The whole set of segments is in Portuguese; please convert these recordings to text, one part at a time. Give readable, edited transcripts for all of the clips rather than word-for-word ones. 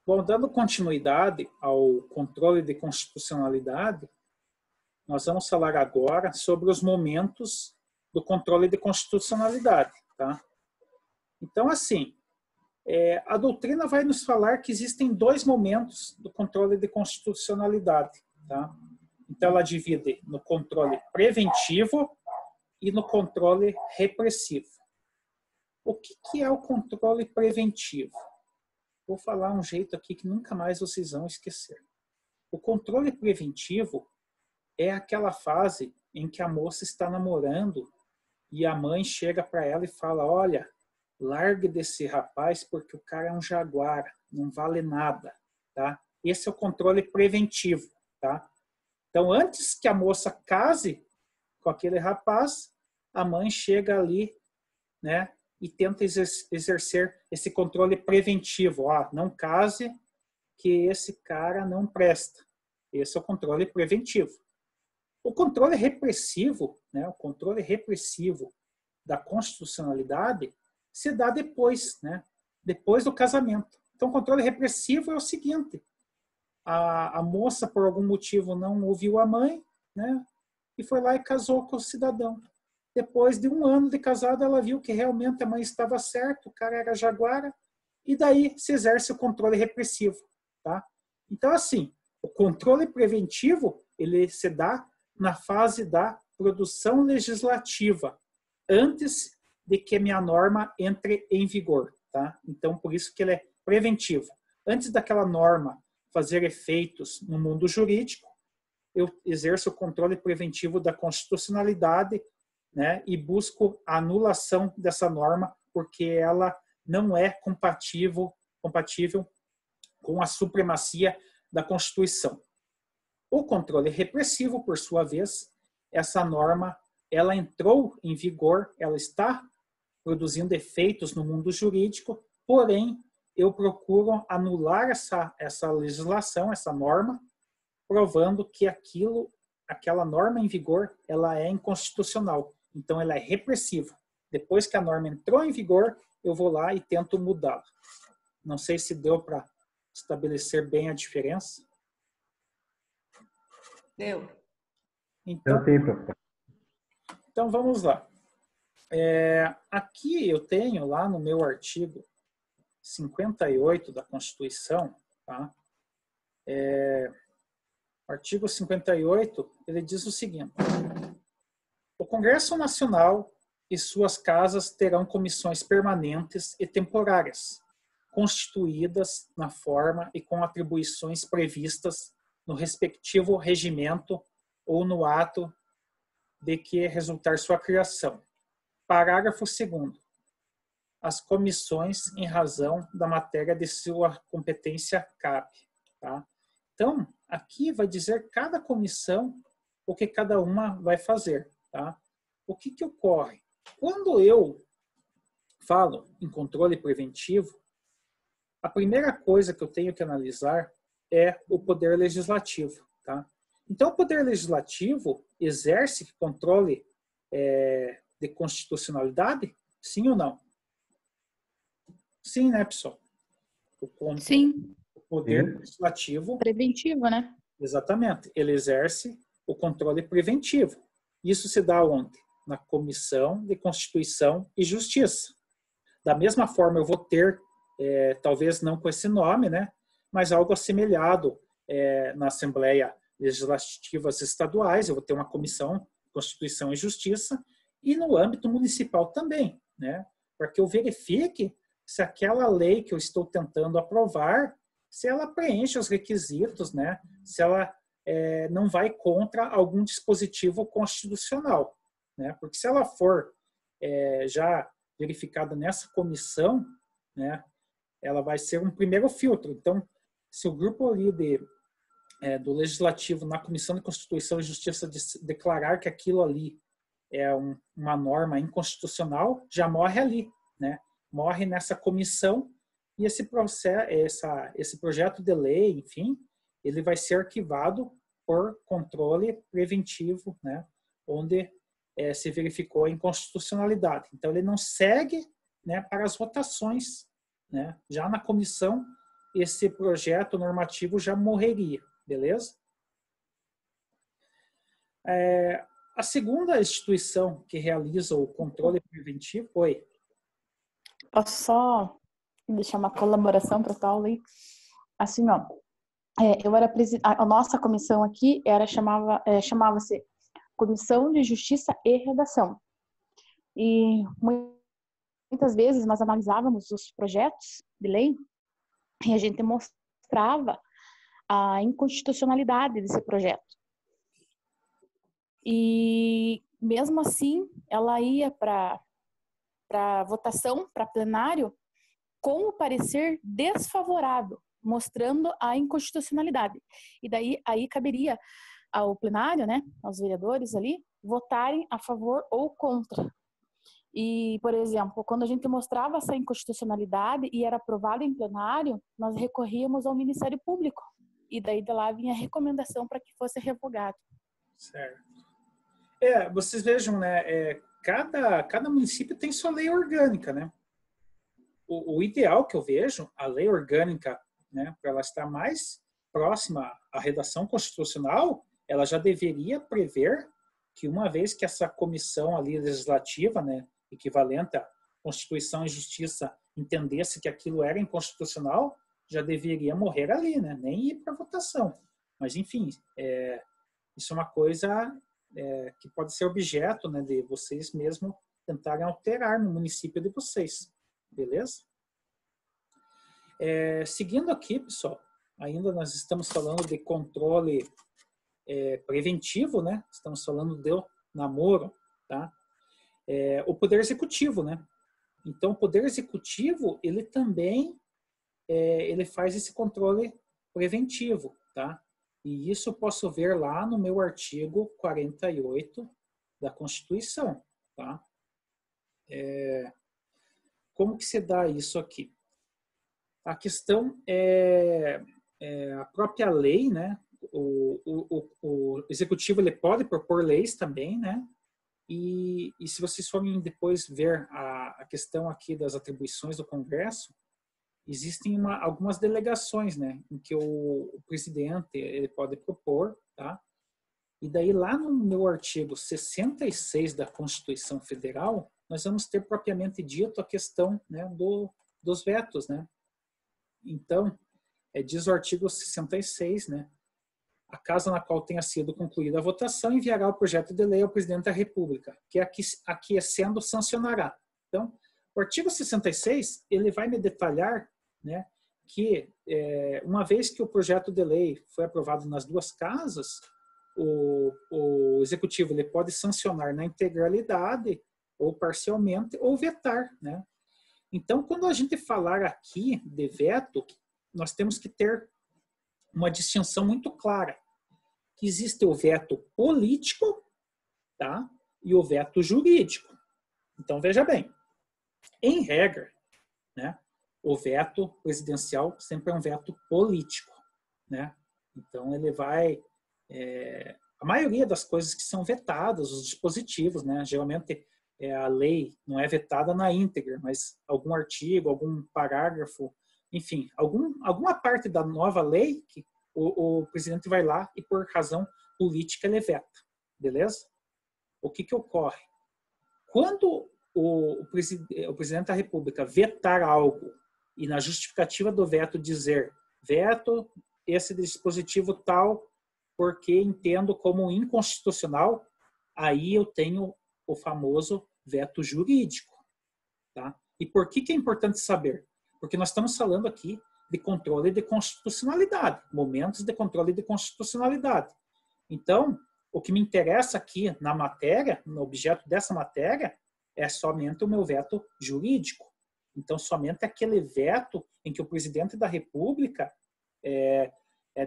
Bom, dando continuidade ao controle de constitucionalidade, nós vamos falar agora sobre os momentos do controle de constitucionalidade, tá? Então, assim, a doutrina vai nos falar que existem dois momentos do controle de constitucionalidade, tá? Então, ela divide no controle preventivo e no controle repressivo. O que é o controle preventivo? Vou falar um jeito aqui que nunca mais vocês vão esquecer. O controle preventivo é aquela fase em que a moça está namorando e a mãe chega para ela e fala: olha, largue desse rapaz porque o cara é um jaguar, não vale nada, tá? Esse é o controle preventivo, tá? Então, antes que a moça case com aquele rapaz, a mãe chega ali, né, e tenta exercer esse controle preventivo. Ó, não case, que esse cara não presta. Esse é o controle preventivo. O controle repressivo, né, o controle repressivo da constitucionalidade se dá depois, né, depois do casamento. Então, o controle repressivo é o seguinte: a moça, por algum motivo, não ouviu a mãe, né, e foi lá e casou com o cidadão. Depois de 1 ano de casado, ela viu que realmente a mãe estava certa, o cara era jaguara, e daí se exerce o controle repressivo, tá? Então, assim, o controle preventivo, ele se dá na fase da produção legislativa, antes de que a minha norma entre em vigor, tá? Então, por isso que ele é preventivo. Antes daquela norma fazer efeitos no mundo jurídico, eu exerço o controle preventivo da constitucionalidade, né, e busco a anulação dessa norma porque ela não é compatível com a supremacia da Constituição. O controle repressivo, por sua vez, essa norma, ela entrou em vigor, ela está produzindo efeitos no mundo jurídico, porém, eu procuro anular essa legislação, essa norma, provando que aquela norma em vigor, ela é inconstitucional. Então, ela é repressiva. Depois que a norma entrou em vigor, eu vou lá e tento mudá-la. Não sei se deu para estabelecer bem a diferença. Deu. Então vamos lá. Aqui eu tenho, lá no meu artigo 58 da Constituição, tá? O artigo 58, ele diz o seguinte: o Congresso Nacional e suas casas terão comissões permanentes e temporárias, constituídas na forma e com atribuições previstas no respectivo regimento ou no ato de que resultar sua criação. Parágrafo 2º. As comissões, em razão da matéria de sua competência, cabe. Tá? Então, aqui vai dizer cada comissão o que cada uma vai fazer. Tá? O que ocorre? Quando eu falo em controle preventivo, a primeira coisa que eu tenho que analisar é o poder legislativo. Tá? Então, o poder legislativo exerce controle de constitucionalidade? Sim ou não? Sim, né, pessoal? Sim. O poder legislativo... Preventivo, né? Exatamente. Ele exerce o controle preventivo. Isso se dá onde? Na Comissão de Constituição e Justiça. Da mesma forma, eu vou ter, talvez não com esse nome, né, mas algo assemelhado na Assembleia Legislativas Estaduais. Eu vou ter uma Comissão de Constituição e Justiça, e no âmbito municipal também, né, para que eu verifique se aquela lei que eu estou tentando aprovar, se ela preenche os requisitos, né, se ela não vai contra algum dispositivo constitucional. Né, porque se ela for já verificada nessa comissão, né, ela vai ser um primeiro filtro. Então, se o grupo ali do Legislativo na Comissão de Constituição e Justiça declarar que aquilo ali é uma norma inconstitucional, já morre ali, né? Morre nessa comissão e esse projeto de lei, enfim, ele vai ser arquivado por controle preventivo, né? Onde se verificou a inconstitucionalidade. Então, ele não segue, né, para as votações, né? Já na comissão, esse projeto normativo já morreria, beleza? A segunda instituição que realiza o controle preventivo... Oi. Posso só deixar uma colaboração para o Paulo aí? Assim, ó, eu era a nossa comissão aqui chamava-se Comissão de Justiça e Redação. E muitas vezes nós analisávamos os projetos de lei e a gente mostrava a inconstitucionalidade desse projeto. E mesmo assim, ela ia para votação, para plenário, com o parecer desfavorável, mostrando a inconstitucionalidade. E daí aí caberia ao plenário, né, aos vereadores ali, votarem a favor ou contra. E, por exemplo, quando a gente mostrava essa inconstitucionalidade e era aprovado em plenário, nós recorríamos ao Ministério Público. E daí de lá vinha a recomendação para que fosse revogado. Certo. Vocês vejam, né, cada município tem sua lei orgânica, né? O ideal que eu vejo, a lei orgânica, né, para ela estar mais próxima à redação constitucional, ela já deveria prever que uma vez que essa comissão ali legislativa, né, equivalente à Constituição e Justiça, entendesse que aquilo era inconstitucional, já deveria morrer ali, né? Nem ir para votação. Mas, enfim, isso é uma coisa que pode ser objeto, né, de vocês mesmo tentarem alterar no município de vocês. Beleza? Seguindo aqui, pessoal, ainda nós estamos falando de controle preventivo, né? Estamos falando do namoro, tá? O Poder Executivo, né? Então, o Poder Executivo, ele também ele faz esse controle preventivo, tá? E isso eu posso ver lá no meu artigo 48 da Constituição, tá? Como que se dá isso aqui? A questão a própria lei, né? O executivo ele pode propor leis também, né? E se vocês forem depois ver a questão aqui das atribuições do Congresso, existem algumas delegações, né? Em que o presidente ele pode propor, tá? E daí lá no meu artigo 66 da Constituição Federal, nós vamos ter propriamente dito a questão, né, dos vetos, né? Então, diz o artigo 66, né? A casa na qual tenha sido concluída a votação enviará o projeto de lei ao presidente da República, que aquecendo sancionará. Então, o artigo 66, ele vai me detalhar, né, que uma vez que o projeto de lei foi aprovado nas duas casas, o executivo ele pode sancionar na integralidade ou parcialmente ou vetar, né? Então, quando a gente falar aqui de veto, nós temos que ter uma distinção muito clara, que existe o veto político, tá? E o veto jurídico. Então, veja bem, em regra, né, o veto presidencial sempre é um veto político, né? Então, ele vai... a maioria das coisas que são vetadas, os dispositivos, né, geralmente a lei não é vetada na íntegra, mas algum artigo, algum parágrafo, enfim, alguma parte da nova lei que o presidente vai lá e por razão política ele veta, beleza? O que ocorre? Quando o presidente da República vetar algo e na justificativa do veto dizer veto esse dispositivo tal porque entendo como inconstitucional, aí eu tenho o famoso veto jurídico, tá? E por que é importante saber? Porque nós estamos falando aqui de controle de constitucionalidade, momentos de controle de constitucionalidade. Então, o que me interessa aqui na matéria, no objeto dessa matéria, é somente o meu veto jurídico. Então, somente aquele veto em que o presidente da República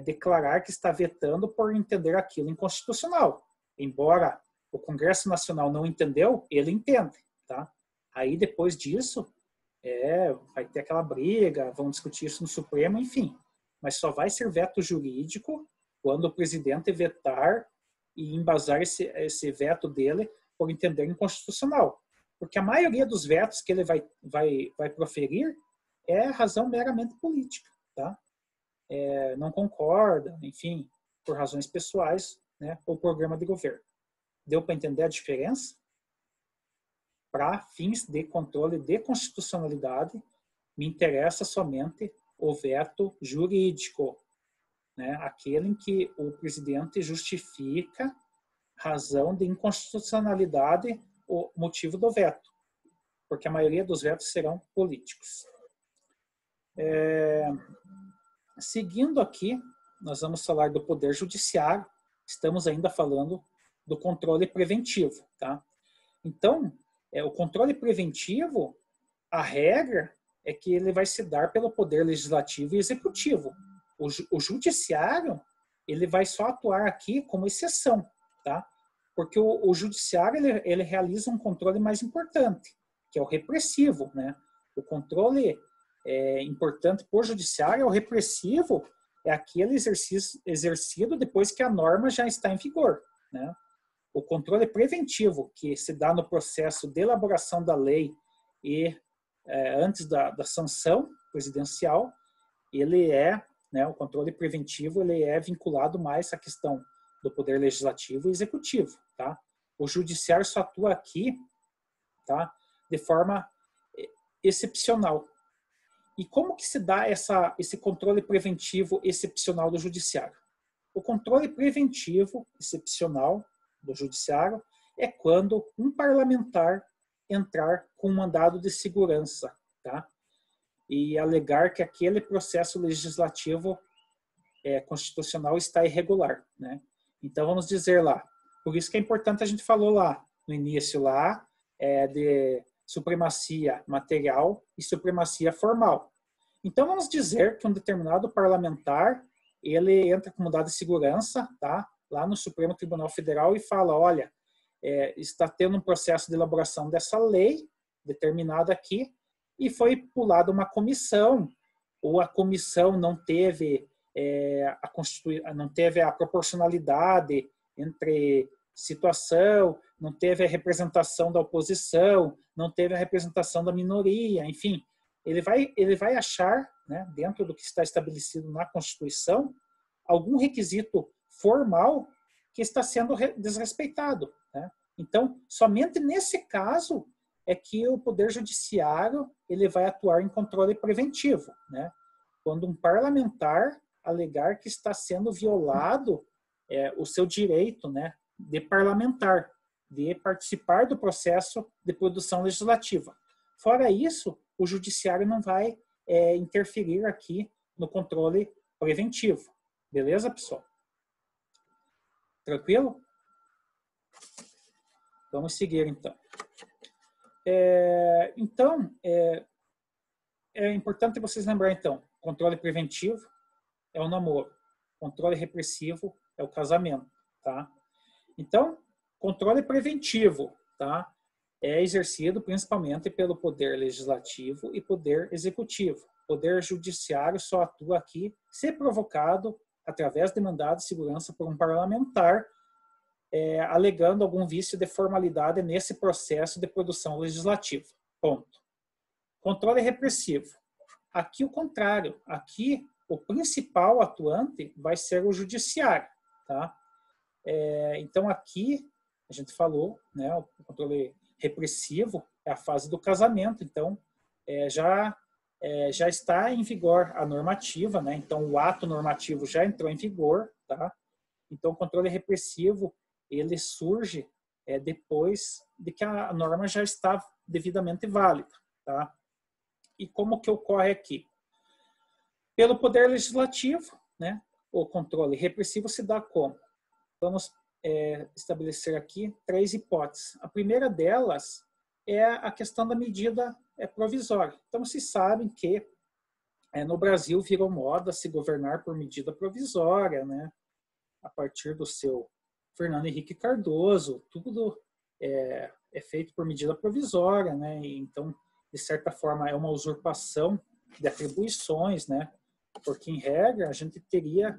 declarar que está vetando por entender aquilo inconstitucional. Embora o Congresso Nacional não entendeu, ele entende, tá? Aí, depois disso, vai ter aquela briga, vão discutir isso no Supremo, enfim. Mas só vai ser veto jurídico quando o presidente vetar e embasar esse veto dele por entender inconstitucional. Porque a maioria dos vetos que ele vai proferir é razão meramente política, tá? Não concorda, enfim, por razões pessoais, né, ou programa de governo. Deu para entender a diferença? Para fins de controle de constitucionalidade, me interessa somente o veto jurídico, né? Aquele em que o presidente justifica razão de inconstitucionalidade, o motivo do veto, porque a maioria dos vetos serão políticos. Seguindo aqui, nós vamos falar do Poder Judiciário, estamos ainda falando do controle preventivo, tá? Então, o controle preventivo, a regra é que ele vai se dar pelo Poder Legislativo e Executivo. O Judiciário, ele vai só atuar aqui como exceção, tá? Porque o Judiciário, ele realiza um controle mais importante, que é o repressivo, né? O controle importante por Judiciário é o repressivo, é aquele exercido depois que a norma já está em vigor, né? O controle preventivo, que se dá no processo de elaboração da lei e antes da sanção presidencial, ele né, o controle preventivo, ele é vinculado mais à questão do poder legislativo e executivo, tá? O judiciário só atua aqui, tá, de forma excepcional. E como que se dá esse controle preventivo excepcional do judiciário? O controle preventivo excepcional do judiciário é quando um parlamentar entrar com um mandado de segurança, tá? E alegar que aquele processo legislativo constitucional está irregular, né? Então vamos dizer lá, por isso que é importante, a gente falou lá no início lá de supremacia material e supremacia formal. Então vamos dizer que um determinado parlamentar ele entra com mandado de segurança, tá? Lá no Supremo Tribunal Federal e fala, olha, está tendo um processo de elaboração dessa lei determinada aqui e foi pulada uma comissão, ou a comissão não teve não teve a proporcionalidade entre situação, não teve a representação da oposição, não teve a representação da minoria, enfim, ele vai achar, né, dentro do que está estabelecido na Constituição, algum requisito formal que está sendo desrespeitado, né? Então, somente nesse caso é que o Poder Judiciário ele vai atuar em controle preventivo, né? Quando um parlamentar alegar que está sendo violado o seu direito, né, de parlamentar, de participar do processo de produção legislativa. Fora isso, o Judiciário não vai interferir aqui no controle preventivo. Beleza, pessoal? Tranquilo? Vamos seguir, então. Então, é importante vocês lembrarem, então, controle preventivo é o namoro, controle repressivo é o casamento, tá? Então, controle preventivo, tá? É exercido principalmente pelo Poder Legislativo e Poder Executivo. O Poder Judiciário só atua aqui se provocado através de mandado de segurança por um parlamentar, alegando algum vício de formalidade nesse processo de produção legislativa. Ponto. Controle repressivo. Aqui o contrário. Aqui o principal atuante vai ser o judiciário, tá? Então aqui a gente falou, né, o controle repressivo é a fase do casamento. Então já está em vigor a normativa, né? Então o ato normativo já entrou em vigor, tá? Então o controle repressivo ele surge depois de que a norma já está devidamente válida, tá? E como que ocorre aqui? Pelo Poder Legislativo, né, o controle repressivo se dá como? Vamos estabelecer aqui 3 hipóteses. A primeira delas é a questão da medida provisória. Então, vocês sabem que no Brasil virou moda se governar por medida provisória, né? A partir do seu Fernando Henrique Cardoso, tudo é feito por medida provisória, né? Então, de certa forma, é uma usurpação de atribuições, né? Porque, em regra, a gente teria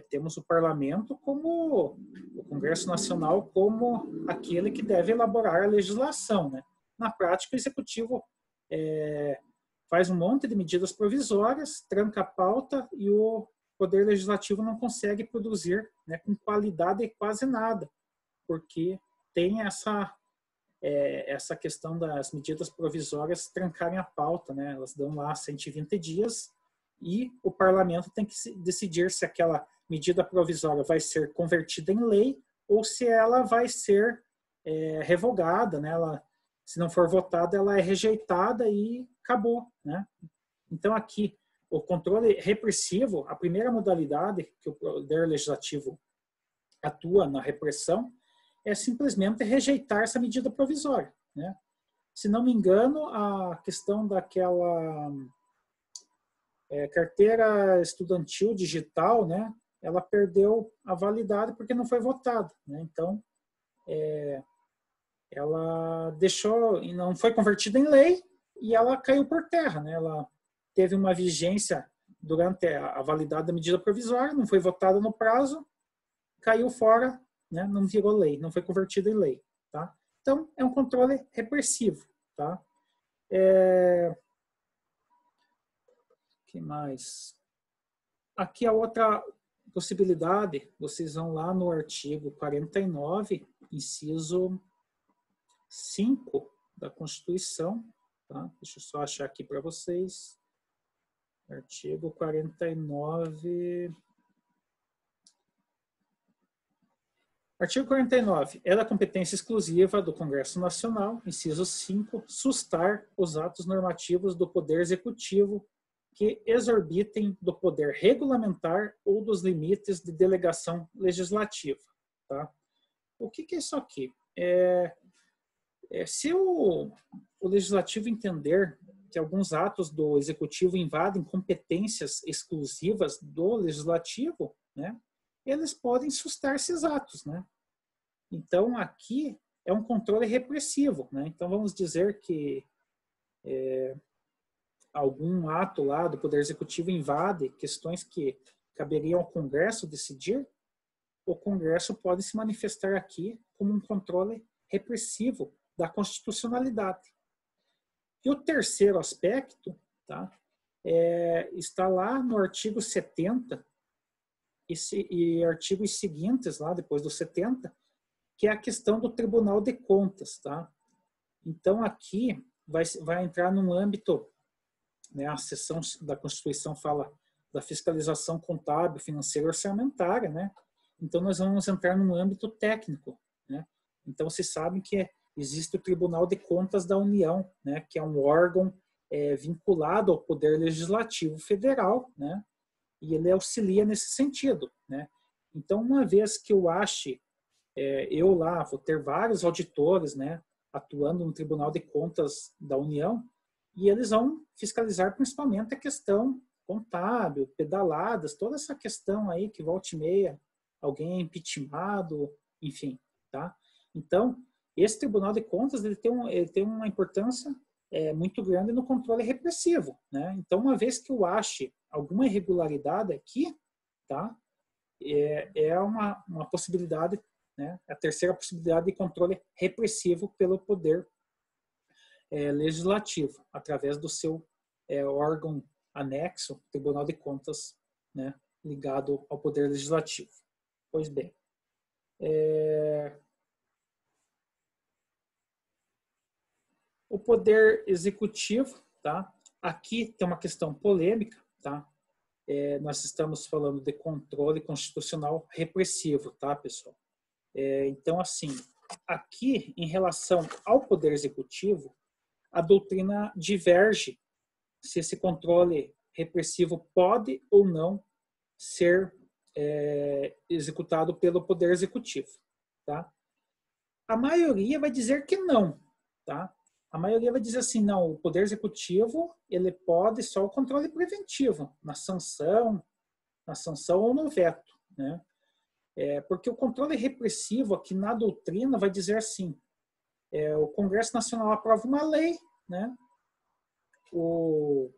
temos o parlamento como, o Congresso Nacional como aquele que deve elaborar a legislação, né? Na prática, o Executivo faz um monte de medidas provisórias, tranca a pauta e o Poder Legislativo não consegue produzir, né, com qualidade quase nada, porque tem essa questão das medidas provisórias trancarem a pauta, né? Elas dão lá 120 dias e o parlamento tem que decidir se aquela medida provisória vai ser convertida em lei ou se ela vai ser revogada, né? Se não for votada, ela é rejeitada e acabou, né? Então, aqui, o controle repressivo, a primeira modalidade que o Poder Legislativo atua na repressão é simplesmente rejeitar essa medida provisória, né? Se não me engano, a questão daquela carteira estudantil digital, né? Ela perdeu a validade porque não foi votada, né? Então, ela não foi convertida em lei e ela caiu por terra, né? Ela teve uma vigência durante a validade da medida provisória, não foi votada no prazo, caiu fora, né? Não virou lei, não foi convertida em lei, tá? Então, é um controle repressivo, tá? Que mais? Aqui a outra possibilidade, vocês vão lá no artigo 49, inciso 5 da Constituição, tá? Deixa eu só achar aqui para vocês. Artigo 49. Artigo 49. É da competência exclusiva do Congresso Nacional, inciso 5, sustar os atos normativos do Poder Executivo que exorbitem do poder regulamentar ou dos limites de delegação legislativa, tá? O que é isso aqui? Se o legislativo entender que alguns atos do executivo invadem competências exclusivas do legislativo, né, eles podem sustar esses atos, né? Então, aqui é um controle repressivo, né? Então, vamos dizer que algum ato lá do Poder Executivo invade questões que caberiam ao Congresso decidir, o Congresso pode se manifestar aqui como um controle repressivo da constitucionalidade. E o terceiro aspecto, tá, está lá no artigo 70 e artigos seguintes, lá depois do 70, que é a questão do Tribunal de Contas. Tá? Então, aqui vai entrar num âmbito, né, a seção da Constituição fala da fiscalização contábil, financeira e orçamentária, né? Então, nós vamos entrar num âmbito técnico, né? Então, vocês sabem que existe o Tribunal de Contas da União, né, que é um órgão vinculado ao Poder Legislativo Federal, né? E ele auxilia nesse sentido, né? Então, uma vez que eu ache, eu lá vou ter vários auditores, né, atuando no Tribunal de Contas da União, e eles vão fiscalizar principalmente a questão contábil, pedaladas, toda essa questão aí que volta e meia, alguém é impeachmentado, enfim, tá? Então, esse Tribunal de Contas ele tem uma importância muito grande no controle repressivo, né? Então, uma vez que eu ache alguma irregularidade aqui, tá? É uma possibilidade, né? A terceira possibilidade de controle repressivo pelo poder legislativo, através do seu órgão anexo, Tribunal de Contas, né, ligado ao Poder Legislativo. Pois bem, o Poder Executivo, tá? Aqui tem uma questão polêmica, tá? Nós estamos falando de controle constitucional repressivo, tá, pessoal? Então, assim, aqui, em relação ao Poder Executivo, a doutrina diverge se esse controle repressivo pode ou não ser executado pelo Poder Executivo. Tá? A maioria vai dizer que não. Tá? A maioria vai dizer assim, não, o Poder Executivo ele pode só o controle preventivo, na sanção ou no veto. Né? Porque o controle repressivo aqui na doutrina vai dizer assim, o Congresso Nacional aprova uma lei, né? O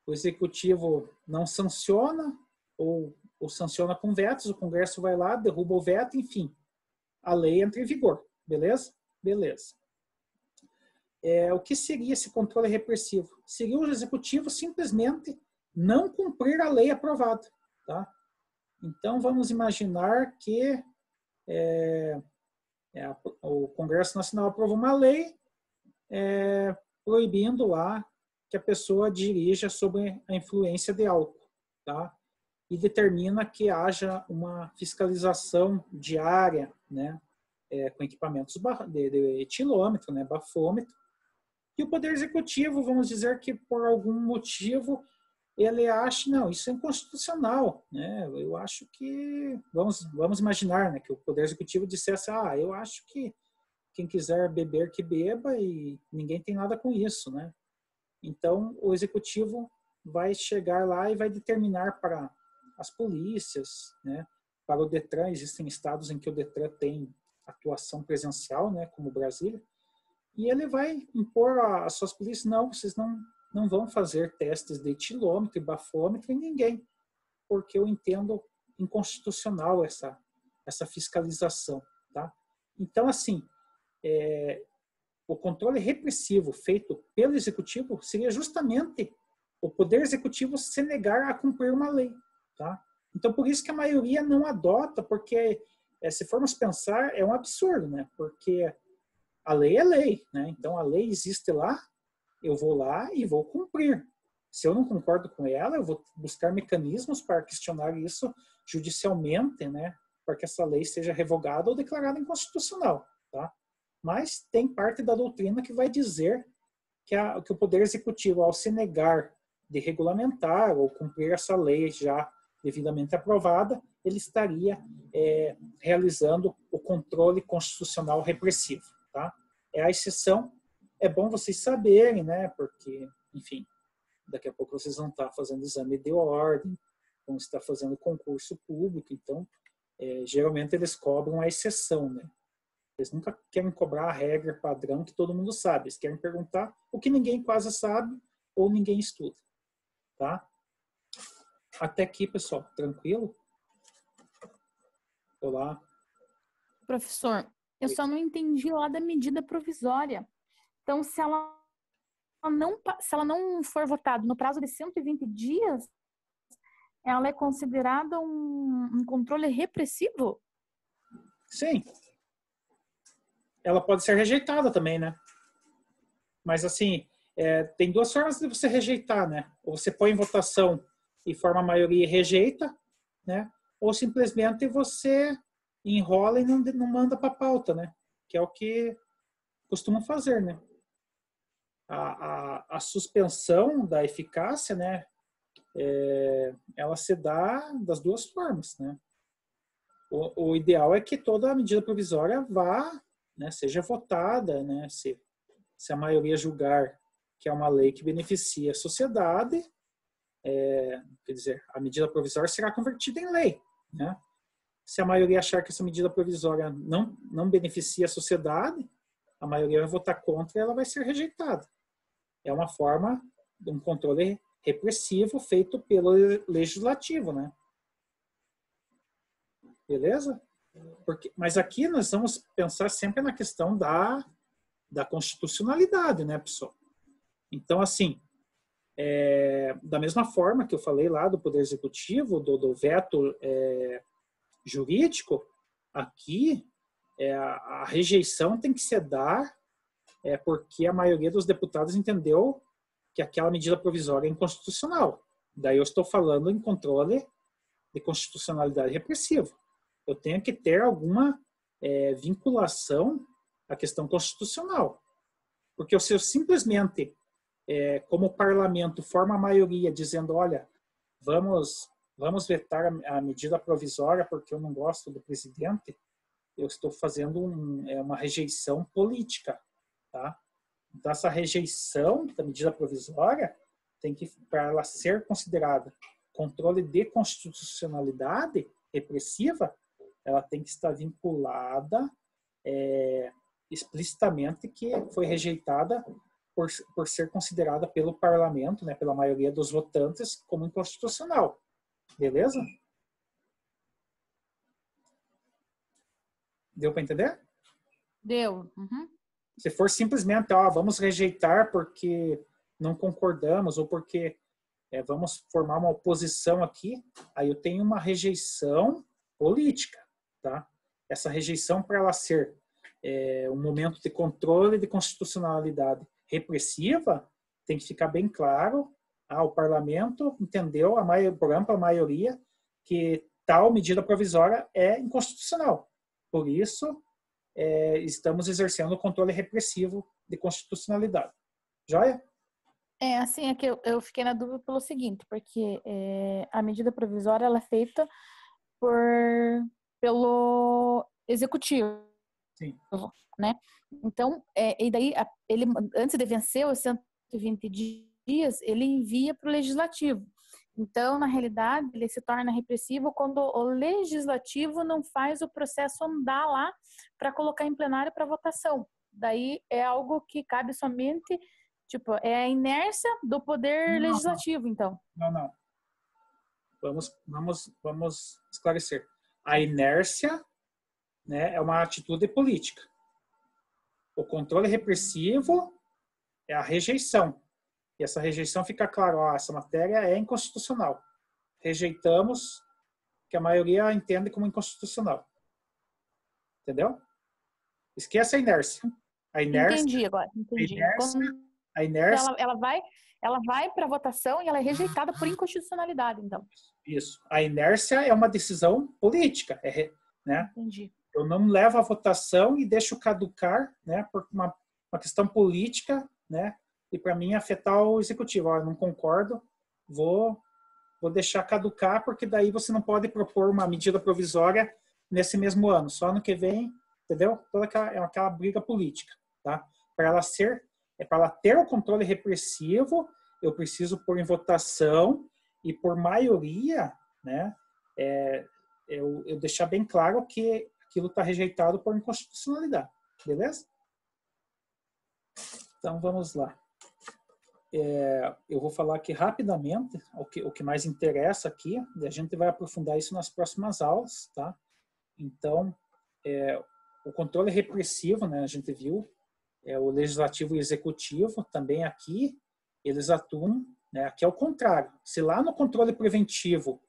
Executivo não sanciona ou ou sanciona com vetos, o Congresso vai lá, derruba o veto, enfim, a lei entra em vigor, beleza? Beleza. O que seria esse controle repressivo? Seria o executivo simplesmente não cumprir a lei aprovada, tá? Então, vamos imaginar que o Congresso Nacional aprovou uma lei proibindo lá que a pessoa dirija sob a influência de álcool, tá? E determina que haja uma fiscalização diária, né? Com equipamentos de etilômetro, né? Bafômetro. E o Poder Executivo, vamos dizer que por algum motivo ele acha, não, isso é inconstitucional, né? Eu acho que, vamos imaginar, né, que o Poder Executivo dissesse, eu acho que quem quiser beber, que beba e ninguém tem nada com isso, né? Então, o Executivo vai chegar lá e vai determinar para as polícias, né, para o Detran, existem estados em que o Detran tem atuação presencial, né, como Brasília, e ele vai impor às suas polícias, não, vocês não vão fazer testes de etilômetro e bafômetro em ninguém, porque eu entendo inconstitucional essa fiscalização, tá? Então, assim, o controle repressivo feito pelo Executivo seria justamente o Poder Executivo se negar a cumprir uma lei, tá? Então, por isso que a maioria não adota, porque, se formos pensar, é um absurdo, né? Porque a lei é lei, né? Então, a lei existe lá, eu vou lá e vou cumprir. Se eu não concordo com ela, eu vou buscar mecanismos para questionar isso judicialmente, né? Para que essa lei seja revogada ou declarada inconstitucional, tá? Mas tem parte da doutrina que vai dizer que o Poder Executivo, ao se negar de regulamentar ou cumprir essa lei já devidamente aprovada, ele estaria realizando o controle constitucional repressivo, tá? É a exceção. É bom vocês saberem, né? Porque, enfim, daqui a pouco vocês vão estar fazendo exame de ordem, vão estar fazendo concurso público, então, geralmente eles cobram a exceção, né? Eles nunca querem cobrar a regra padrão que todo mundo sabe. Eles querem perguntar o que ninguém quase sabe ou ninguém estuda, tá? Até aqui, pessoal, tranquilo? Olá. Professor, eu só não entendi lá da medida provisória. Então, se ela não for votada no prazo de 120 dias, ela é considerada um controle repressivo? Sim. Ela pode ser rejeitada também, né? Mas, assim, tem duas formas de você rejeitar, né? Ou você põe em votação e forma a maioria e rejeita, né? Ou simplesmente você enrola e não manda para a pauta, né? Que é o que costumam fazer, né? A suspensão da eficácia, né? Ela se dá das duas formas, né? O ideal é que toda medida provisória vá, né, seja votada, né? Se a maioria julgar que é uma lei que beneficia a sociedade, quer dizer, a medida provisória será convertida em lei, né? Se a maioria achar que essa medida provisória não beneficia a sociedade, a maioria vai votar contra e ela vai ser rejeitada. É uma forma de um controle repressivo feito pelo legislativo, né? Beleza? Mas aqui nós vamos pensar sempre na questão da constitucionalidade, né, pessoal? Então, assim, da mesma forma que eu falei lá do Poder Executivo, do veto jurídico, aqui a rejeição tem que se dar porque a maioria dos deputados entendeu que aquela medida provisória é inconstitucional. Daí eu estou falando em controle de constitucionalidade repressiva. Eu tenho que ter alguma vinculação à questão constitucional. Porque se eu simplesmente, como o parlamento, forma a maioria dizendo, olha, vamos vetar a medida provisória porque eu não gosto do presidente, eu estou fazendo uma rejeição política, tá? Então, essa rejeição da medida provisória tem que, para ela ser considerada controle de constitucionalidade repressiva, ela tem que estar vinculada explicitamente que foi rejeitada por ser considerada pelo parlamento, né, pela maioria dos votantes, como inconstitucional. Beleza? Deu para entender? Deu. Uhum. Se for simplesmente, vamos rejeitar porque não concordamos ou porque vamos formar uma oposição aqui, aí eu tenho uma rejeição política, tá? Essa rejeição, para ela ser um momento de controle de constitucionalidade repressiva, tem que ficar bem claro, o parlamento entendeu, por ampla maioria, que tal medida provisória é inconstitucional. Por isso, estamos exercendo o controle repressivo de constitucionalidade. Joia? Assim, é que eu fiquei na dúvida pelo seguinte, porque a medida provisória ela é feita pelo executivo, Sim. né? Então, e daí ele, antes de vencer os 120 dias, ele envia para o legislativo. Então, na realidade, ele se torna repressivo quando o legislativo não faz o processo andar lá para colocar em plenário para votação. Daí é algo que cabe somente, tipo, é a inércia do poder legislativo, então. Não. Vamos esclarecer. A inércia, né, é uma atitude política. O controle repressivo é a rejeição. E essa rejeição fica claro, essa matéria é inconstitucional. Rejeitamos, que a maioria entende como inconstitucional. Entendeu? Esqueça a inércia. A inércia. Entendi agora. Entendi. A inércia. Ela vai para votação e ela é rejeitada por inconstitucionalidade, então. Isso. A inércia é uma decisão política, né? Entendi. Eu não levo a votação e deixo caducar, né, por uma questão política, né? E para mim afetar o executivo. Eu não concordo, vou deixar caducar, porque daí você não pode propor uma medida provisória nesse mesmo ano, só ano que vem, entendeu? Toda aquela briga política, tá? Para ela ter o controle repressivo, eu preciso pôr em votação e por maioria, né, eu deixar bem claro que aquilo está rejeitado por inconstitucionalidade, beleza? Então vamos lá. Eu vou falar aqui rapidamente o que mais interessa aqui, e a gente vai aprofundar isso nas próximas aulas, tá? Então, o controle repressivo, né, a gente viu, o legislativo e o executivo, também aqui, eles atuam, né, aqui é o contrário. Se lá no controle preventivo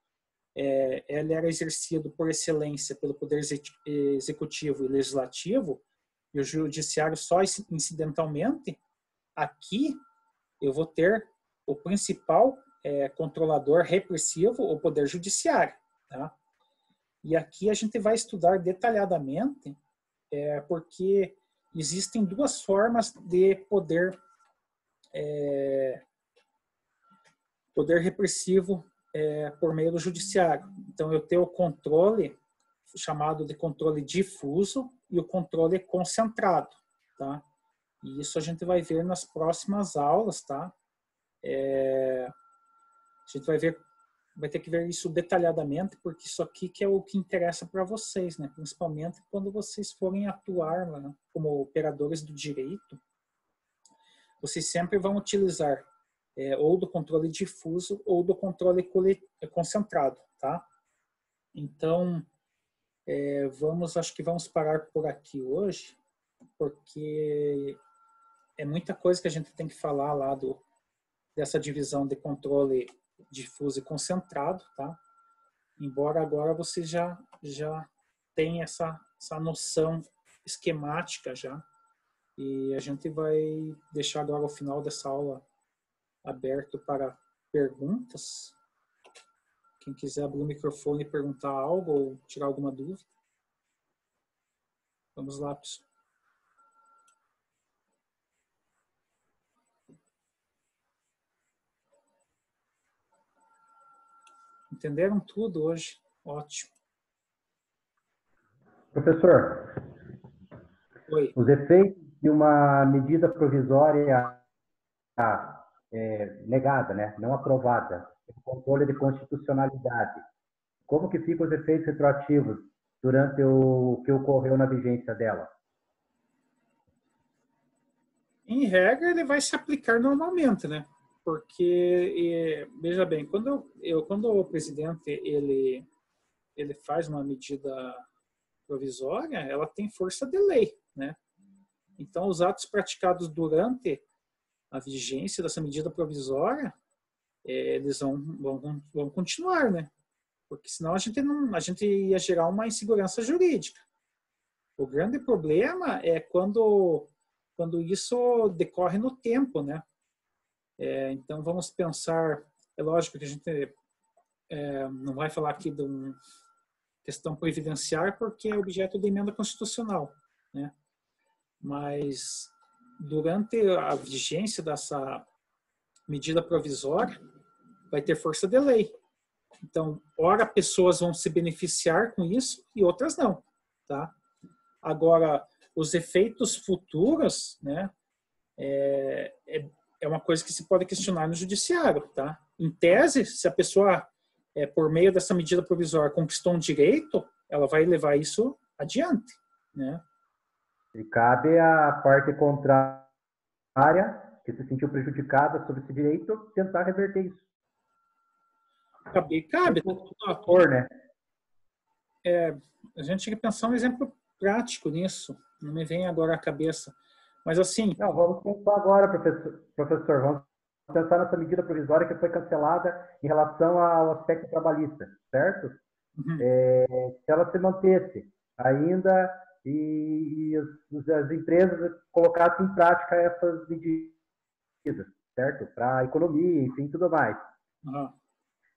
ele era exercido por excelência pelo poder executivo e legislativo, e o judiciário só incidentalmente, aqui eu vou ter o principal controlador repressivo, o poder judiciário, tá? E aqui a gente vai estudar detalhadamente, porque existem duas formas de poder repressivo por meio do judiciário. Então, eu tenho o controle chamado de controle difuso e o controle concentrado, tá? E isso a gente vai ver nas próximas aulas, tá? A gente vai ter que ver isso detalhadamente, porque isso aqui que é o que interessa para vocês, né? Principalmente quando vocês forem atuar lá, como operadores do direito, vocês sempre vão utilizar ou do controle difuso ou do controle concentrado, tá? Então, acho que vamos parar por aqui hoje, porque é muita coisa que a gente tem que falar lá dessa divisão de controle difuso e concentrado, tá? Embora agora você já tenha essa noção esquemática já, e a gente vai deixar agora o final dessa aula aberto para perguntas. Quem quiser abrir o microfone e perguntar algo ou tirar alguma dúvida. Vamos lá, pessoal. Entenderam tudo hoje? Ótimo. Professor, Oi. os efeitos de uma medida provisória negada, né, não aprovada, o controle de constitucionalidade, como que ficam os efeitos retroativos durante o que ocorreu na vigência dela? Em regra, ele vai se aplicar normalmente, né? Porque, veja bem, quando o presidente ele faz uma medida provisória, ela tem força de lei, né? Então, os atos praticados durante a vigência dessa medida provisória, eles vão continuar, né? Porque senão a gente ia gerar uma insegurança jurídica. O grande problema é quando isso decorre no tempo, né? Então, vamos pensar, é lógico que a gente não vai falar aqui de uma questão previdenciária porque é objeto de emenda constitucional, né? Mas durante a vigência dessa medida provisória vai ter força de lei. Então, ora pessoas vão se beneficiar com isso e outras não, tá? Agora, os efeitos futuros, né, é uma coisa que se pode questionar no judiciário, tá? Em tese, se a pessoa, por meio dessa medida provisória, conquistou um direito, ela vai levar isso adiante, né? E cabe à parte contrária, que se sentiu prejudicada sobre esse direito, tentar reverter isso. Cabe. Né? A gente tem que pensar um exemplo prático nisso. Não me vem agora à cabeça. Mas assim... Não, vamos pensar agora, professor. Vamos pensar nessa medida provisória que foi cancelada em relação ao aspecto trabalhista, certo? Uhum. Se ela se mantesse ainda e as empresas colocassem em prática essas medidas, certo? Para a economia, enfim, tudo mais. Uhum.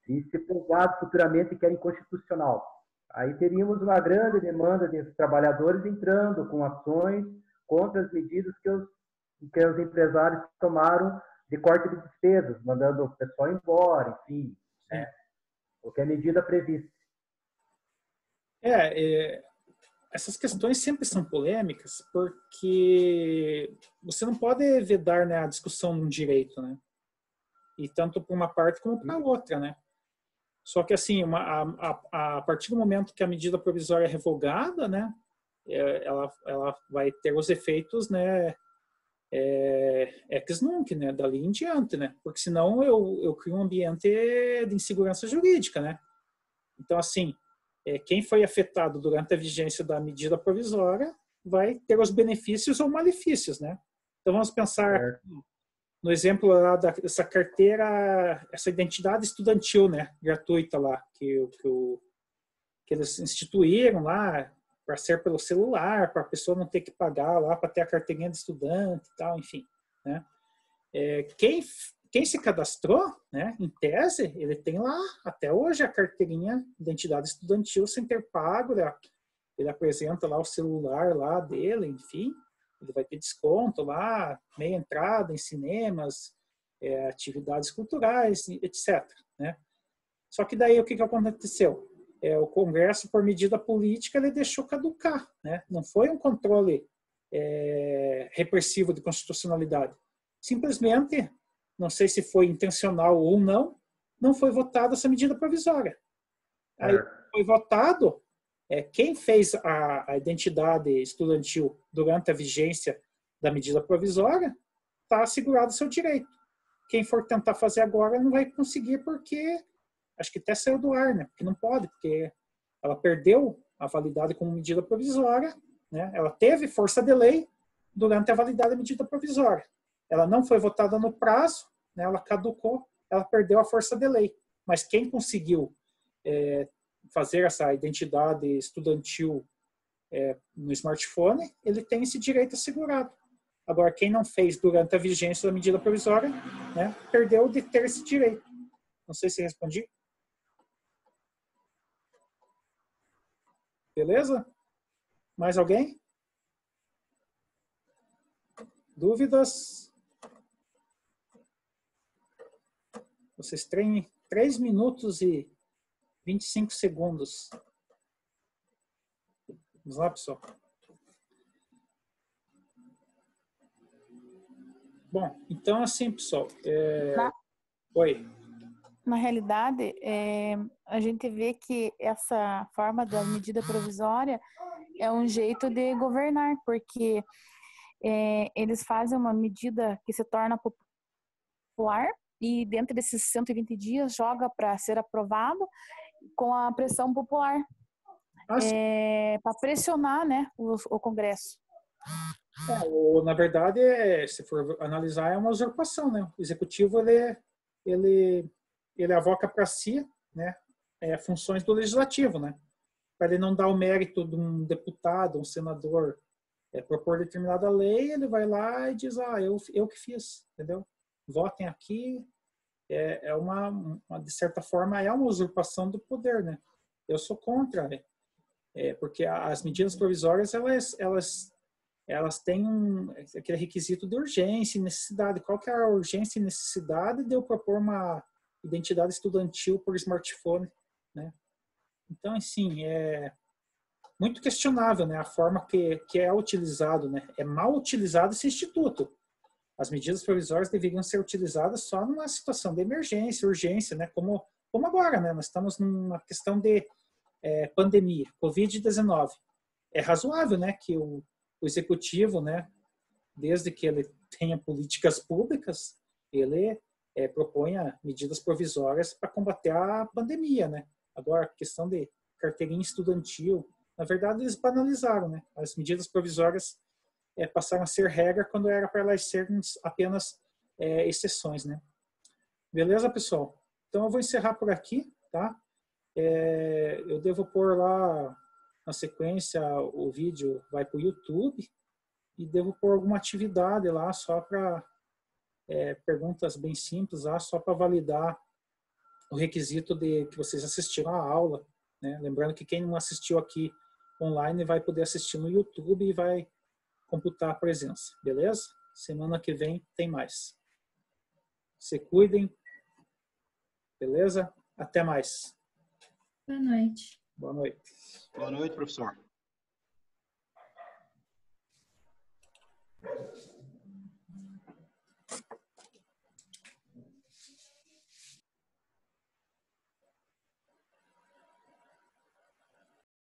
E se provado futuramente que era inconstitucional. Aí teríamos uma grande demanda de trabalhadores entrando com ações contra as medidas que os empresários tomaram de corte de despesas, mandando o pessoal embora, enfim, né? O que é medida prevista. Essas questões sempre são polêmicas porque você não pode vedar, né, a discussão de um direito, né? E tanto para uma parte como para outra, né? Só que assim, a partir do momento que a medida provisória é revogada, né, ela vai ter os efeitos, né, ex nunc, né, dali em diante, né? Porque senão eu crio um ambiente de insegurança jurídica, né? Então assim, quem foi afetado durante a vigência da medida provisória vai ter os benefícios ou malefícios, né? Então vamos pensar no exemplo lá dessa carteira, essa identidade estudantil, né, gratuita lá, que eles instituíram lá para ser pelo celular, para a pessoa não ter que pagar lá para ter a carteirinha de estudante e tal, enfim, né? Quem se cadastrou, né, em tese, ele tem lá até hoje a carteirinha de identidade estudantil sem ter pago, né? Ele apresenta lá o celular lá dele, enfim, ele vai ter desconto lá, meia entrada em cinemas, atividades culturais, etc. Né? Só que daí o que aconteceu? O Congresso, por medida política, ele deixou caducar. Né? Não foi um controle repressivo de constitucionalidade. Simplesmente, não sei se foi intencional ou não foi votada essa medida provisória. Aí foi votado, quem fez a identidade estudantil durante a vigência da medida provisória está assegurado o seu direito. Quem for tentar fazer agora não vai conseguir porque acho que até saiu do ar, né? Porque não pode, porque ela perdeu a validade como medida provisória, né? Ela teve força de lei durante a validade da medida provisória. Ela não foi votada no prazo, né? Ela caducou, ela perdeu a força de lei. Mas quem conseguiu fazer essa identidade estudantil no smartphone, ele tem esse direito assegurado. Agora, quem não fez durante a vigência da medida provisória, né, perdeu de ter esse direito. Não sei se respondi. Beleza? Mais alguém? Dúvidas? Vocês têm 3 minutos e 25 segundos. Vamos lá, pessoal. Bom, então assim, pessoal. Oi. Na realidade, a gente vê que essa forma da medida provisória é um jeito de governar, porque eles fazem uma medida que se torna popular e dentro desses 120 dias joga para ser aprovado com a pressão popular. para pressionar, né, o Congresso. Na verdade, se for analisar, é uma usurpação, né? O executivo ele avoca para si, né, funções do legislativo, né? Para ele não dar o mérito de um deputado, um senador propor determinada lei, ele vai lá e diz, eu que fiz, entendeu? Votem aqui. De certa forma, é uma usurpação do poder, né? Eu sou contra, porque as medidas provisórias, elas têm aquele requisito de urgência e necessidade. Qual que é a urgência e necessidade de eu propor uma identidade estudantil por smartphone, né? Então, assim, é muito questionável, né, a forma que é utilizado, né? É mal utilizado esse instituto. As medidas provisórias deveriam ser utilizadas só numa situação de emergência, urgência, né? Como agora, né? Nós estamos numa questão de pandemia, Covid-19. É razoável, né, que o executivo, né, desde que ele tenha políticas públicas, ele proponha medidas provisórias para combater a pandemia, né? Agora, a questão de carteirinha estudantil, na verdade, eles banalizaram, né? As medidas provisórias passaram a ser regra quando era para elas serem apenas exceções, né? Beleza, pessoal? Então, eu vou encerrar por aqui, tá? Eu devo pôr lá, na sequência, o vídeo vai para o YouTube e devo pôr alguma atividade lá só para perguntas bem simples lá, só para validar o requisito de que vocês assistiram a aula, né? Lembrando que quem não assistiu aqui online vai poder assistir no YouTube e vai computar a presença, beleza? Semana que vem tem mais. Se cuidem, beleza? Até mais. Boa noite. Boa noite. Boa noite, professor.